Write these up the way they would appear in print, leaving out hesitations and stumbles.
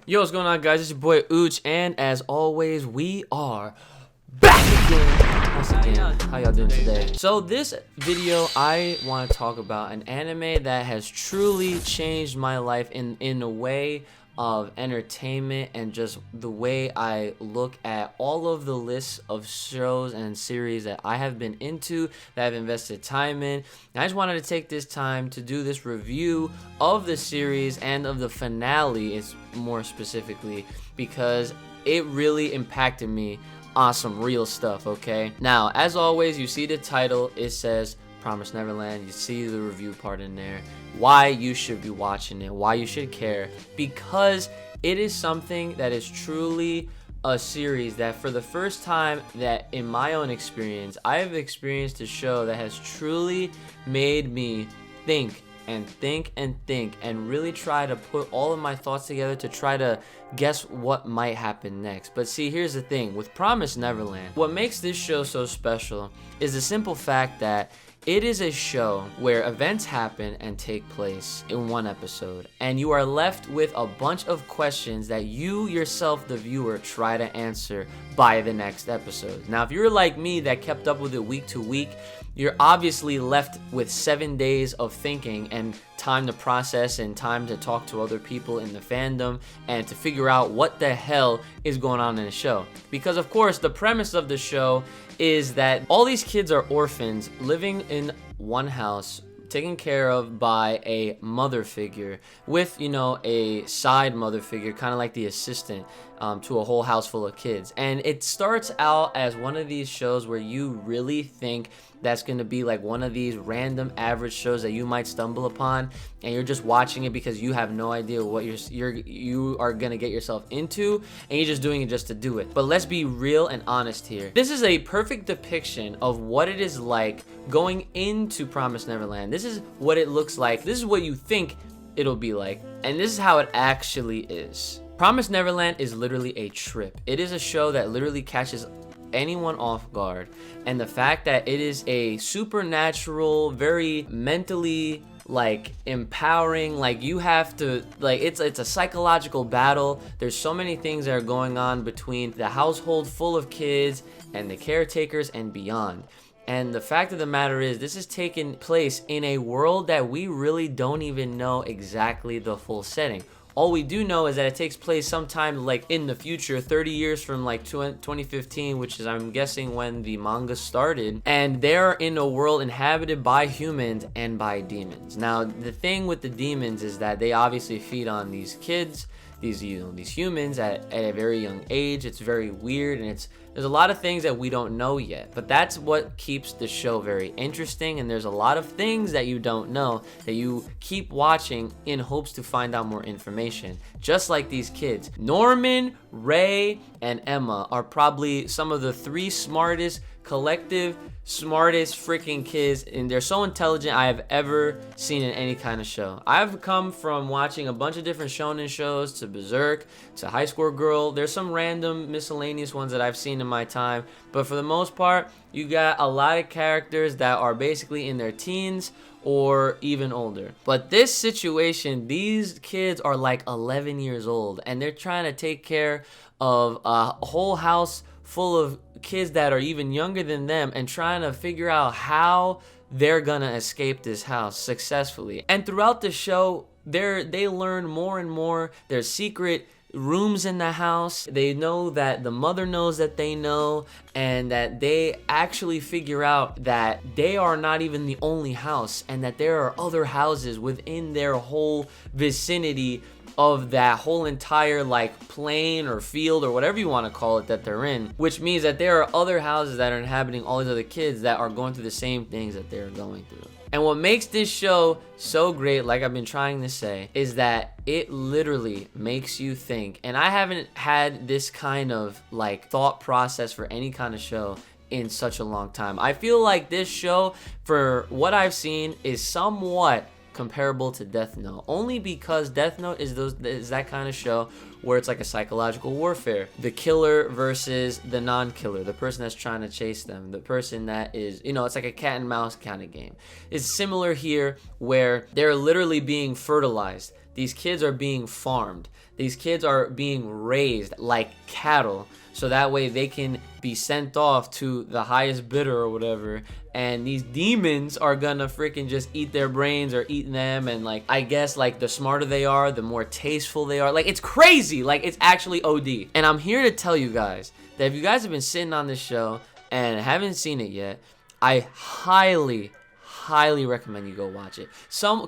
Yo, what's going on, guys? It's your boy Uchi, and as always, we are back again. Once again, how y'all doing today? So this video, I want to talk about an anime that has truly changed my life in a way of entertainment and just the way I look at all of the lists of shows and series that I have been into, that I've invested time in. And I just wanted to take this time to do this review of the series and of the finale, is more specifically, because it really impacted me on some real stuff. Okay, now as always, you see the title, it says Promised Neverland. You see the review part in there, why you should be watching it, why you should care, because it is something that is truly a series that, for the first time that in my own experience, I have experienced a show that has truly made me think and think and think and really try to put all of my thoughts together to try to guess what might happen next. But see, here's the thing with Promised Neverland, what makes this show so special is the simple fact that it is a show where events happen and take place in one episode, and you are left with a bunch of questions that you yourself, the viewer, try to answer by the next episode. Now, if you're like me that kept up with it week to week, you're obviously left with 7 days of thinking and time to process and time to talk to other people in the fandom and to figure out what the hell is going on in the show. Because of course, the premise of the show is that all these kids are orphans living in one house, taken care of by a mother figure with, you know, a side mother figure, kind of like the assistant to a whole house full of kids. And it starts out as one of these shows where you really think that's going to be like one of these random average shows that you might stumble upon, and you're just watching it because you have no idea what you are going to get yourself into, and you're just doing it just to do it. But let's be real and honest here. This is a perfect depiction of what it is like going into Promised Neverland. This is what it looks like. This is what you think it'll be like, and this is how it actually is. Promised Neverland is literally a trip. It is a show that literally catches anyone off guard, and the fact that it is a supernatural, very mentally like empowering, like you have to, like, it's a psychological battle. There's so many things that are going on between the household full of kids and the caretakers and beyond. And the fact of the matter is, this is taking place in a world that we really don't even know exactly the full setting. All we do know is that it takes place sometime like in the future, 30 years from like 2015, which is, I'm guessing, when the manga started. And they're in a world inhabited by humans and by demons. Now, the thing with the demons is that they obviously feed on these kids, these humans at a very young age. It's very weird, and there's a lot of things that we don't know yet, but that's what keeps the show very interesting. And there's a lot of things that you don't know that you keep watching in hopes to find out more information. Just like these kids, Norman, Ray, and Emma are probably some of the three smartest freaking kids, and they're so intelligent I have ever seen in any kind of show. I've come from watching a bunch of different shonen shows, to Berserk, to High Score Girl. There's some random miscellaneous ones that I've seen in my time, but for the most part, you got a lot of characters that are basically in their teens or even older. But this situation, these kids are like 11 years old, and they're trying to take care of a whole house full of kids that are even younger than them, and trying to figure out how they're gonna escape this house successfully. And throughout the show, they learn more and more. There's secret rooms in the house. They know that the mother knows that they know, and that they actually figure out that they are not even the only house, and that there are other houses within their whole vicinity of that whole entire like plane or field or whatever you want to call it that they're in, which means that there are other houses that are inhabiting all these other kids that are going through the same things that they're going through. And what makes this show so great, like I've been trying to say, is that it literally makes you think. And I haven't had this kind of like thought process for any kind of show in such a long time. I feel like this show, for what I've seen, is somewhat comparable to Death Note, only because Death Note is that kind of show where it's like a psychological warfare. The killer versus the non-killer, the person that's trying to chase them, the person that is, you know, it's like a cat and mouse kind of game. It's similar here, where they're literally being fertilized. These kids are being farmed. These kids are being raised like cattle, so that way they can be sent off to the highest bidder or whatever, and these demons are gonna freaking just eat their brains or eat them, and like, I guess like the smarter they are, the more tasteful they are. Like, it's crazy. Like, it's actually OD. And I'm here to tell you guys that if you guys have been sitting on this show and haven't seen it yet, I highly recommend you go watch it.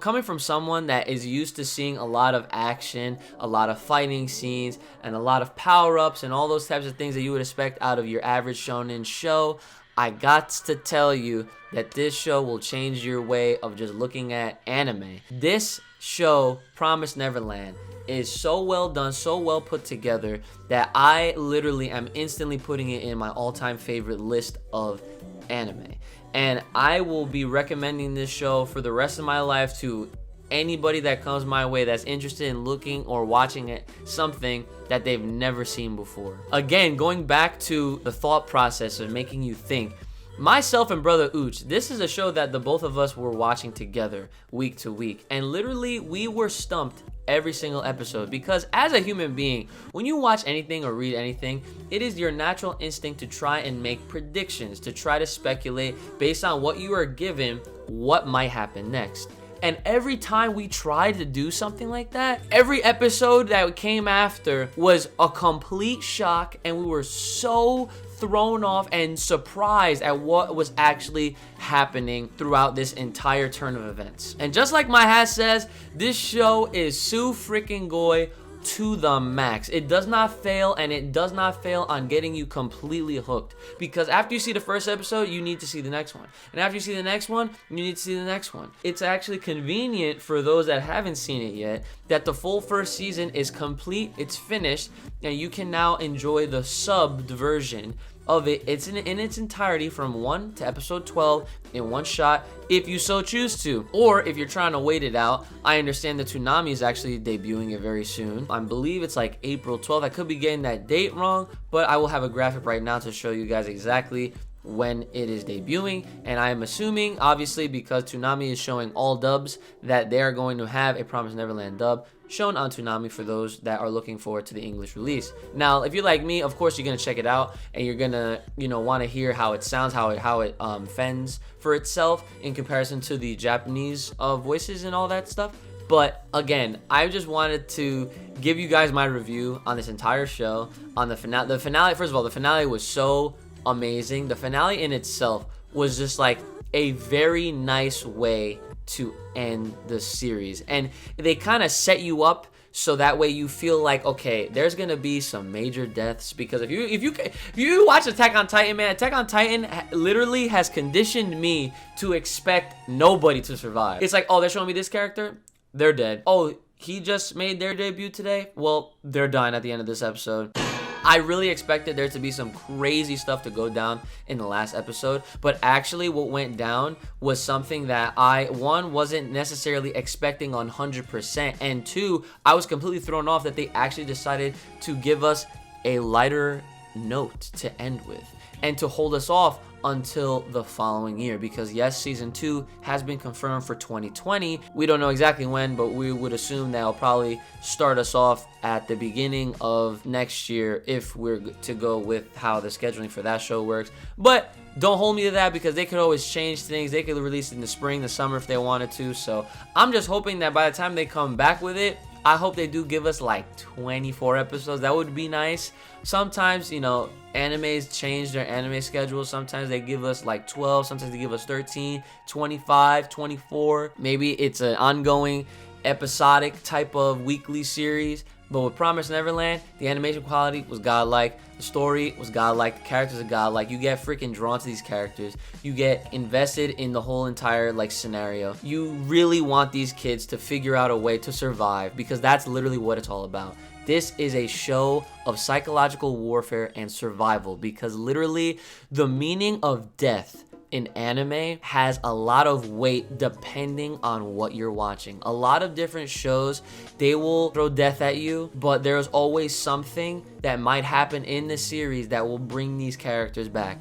Coming from someone that is used to seeing a lot of action, a lot of fighting scenes, and a lot of power-ups and all those types of things that you would expect out of your average shonen show, I got to tell you that this show will change your way of just looking at anime. This show, Promised Neverland, is so well done, so well put together, that I literally am instantly putting it in my all-time favorite list of anime. And I will be recommending this show for the rest of my life to anybody that comes my way that's interested in looking or watching it, something that they've never seen before. Again, going back to the thought process of making you think, myself and brother Uchi, this is a show that the both of us were watching together week to week, and literally we were stumped every single episode, because as a human being, when you watch anything or read anything, it is your natural instinct to try and make predictions, to try to speculate based on what you are given what might happen next. And every time we tried to do something like that, every episode that came after was a complete shock, and we were so thrown off and surprised at what was actually happening throughout this entire turn of events. And just like my hat says, this show is su freaking goy to the max. It does not fail, and it does not fail on getting you completely hooked, because after you see the first episode, you need to see the next one, and after you see the next one, you need to see the next one. It's actually convenient for those that haven't seen it yet that the full first season is complete, it's finished, and you can now enjoy the subbed version of it. It's in its entirety from 1 to episode 12 in one shot, if you so choose to. Or if you're trying to wait it out, I understand that Toonami is actually debuting it very soon. I believe it's like April 12th. I could be getting that date wrong, but I will have a graphic right now to show you guys exactly when it is debuting. And I am assuming, obviously, because Toonami is showing all dubs, that they are going to have a Promised Neverland dub shown on Toonami for those that are looking forward to the English release. Now, if you're like me, of course you're gonna check it out, and you're gonna, want to hear how it sounds, how it fends for itself in comparison to the Japanese voices and all that stuff. But again, I just wanted to give you guys my review on this entire show, on the finale. The finale, first of all, the finale was so amazing. The finale in itself was just like a very nice way to end the series, and they kind of set you up so that way you feel like, okay, there's gonna be some major deaths, because if you watch Attack on Titan, man, Attack on Titan literally has conditioned me to expect nobody to survive. It's like, oh, they're showing me this character, they're dead. Oh, he just made their debut today, well, they're dying at the end of this episode. I really expected there to be some crazy stuff to go down in the last episode, but actually what went down was something that I, one, wasn't necessarily expecting 100%, and two, I was completely thrown off that they actually decided to give us a lighter note to end with, and to hold us off until the following year, because yes, season 2 has been confirmed for 2020. We don't know exactly when, but we would assume they'll probably start us off at the beginning of next year if we're to go with how the scheduling for that show works. But don't hold me to that, because they could always change things. They could release it in the spring, the summer if they wanted to. So I'm just hoping that by the time they come back with it, I hope they do give us like 24 episodes. That would be nice. Sometimes, animes change their anime schedule. Sometimes they give us like 12, sometimes they give us 13, 25, 24. Maybe it's an ongoing episodic type of weekly series. But with Promised Neverland, the animation quality was godlike, the story was godlike, the characters are godlike. You get freaking drawn to these characters. You get invested in the whole entire scenario. You really want these kids to figure out a way to survive, because that's literally what it's all about. This is a show of psychological warfare and survival, because literally the meaning of death in anime has a lot of weight depending on what you're watching. A lot of different shows, they will throw death at you, but there's always something that might happen in the series that will bring these characters back,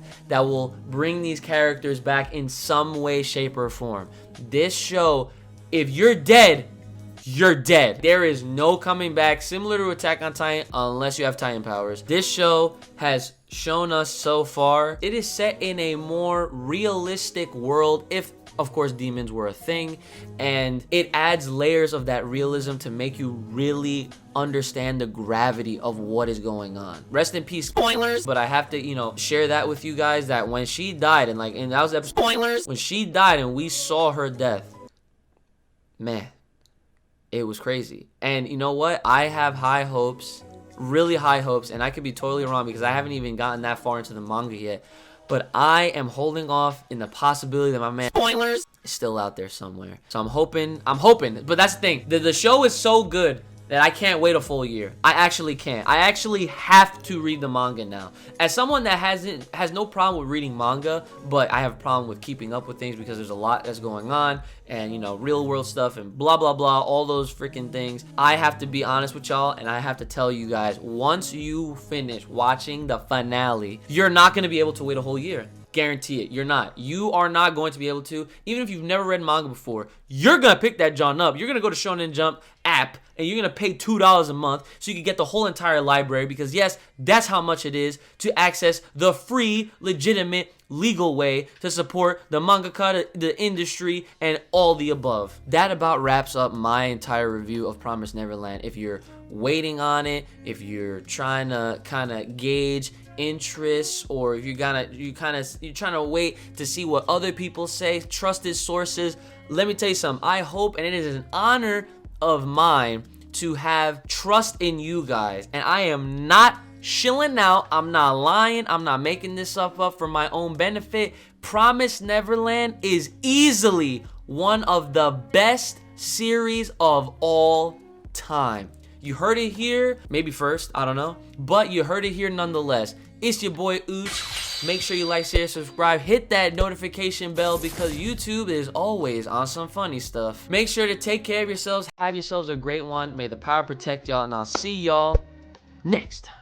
in some way, shape, or form. This show, if you're dead, you're dead. There is no coming back, similar to Attack on Titan, unless you have Titan powers. This show has shown us so far, it is set in a more realistic world, if of course demons were a thing, and it adds layers of that realism to make you really understand the gravity of what is going on. Rest in peace, spoilers, but I have to, you know, share that with you guys, that when she died, and like, and that was episode, spoilers, when she died and we saw her death, man, it was crazy. And you know what, I have high hopes, really high hopes, and I could be totally wrong because I haven't even gotten that far into the manga yet, but I am holding off in the possibility that my man, spoilers, is still out there somewhere. So I'm hoping, but that's the thing. The show is so good that I can't wait a full year. I actually can't. I actually have to read the manga now. As someone that has no problem with reading manga, but I have a problem with keeping up with things because there's a lot that's going on, and you know, real world stuff and blah blah blah, all those freaking things. I have to be honest with y'all, and I have to tell you guys, once you finish watching the finale, you're not gonna be able to wait a whole year. Guarantee it. You're not. You are not going to be able to. Even if you've never read manga before, you're going to pick that John up. You're going to go to Shonen Jump app, and you're going to pay $2 a month so you can get the whole entire library, because yes, that's how much it is to access the free, legitimate, legal way to support the mangaka, the industry, and all the above. That about wraps up my entire review of Promised Neverland. If you're waiting on it, if you're trying to kind of gauge interests, or if you're trying to wait to see what other people say, trusted sources, let me tell you something. I hope, and it is an honor of mine to have trust in you guys, and I am not shilling out, I'm not lying, I'm not making this stuff up for my own benefit. Promised Neverland is easily one of the best series of all time. You heard it here, maybe first, I don't know, but you heard it here nonetheless. It's your boy Uchi. Make sure you like, share, subscribe, hit that notification bell, because YouTube is always on some funny stuff. Make sure to take care of yourselves, have yourselves a great one. May the power protect y'all, and I'll see y'all next time.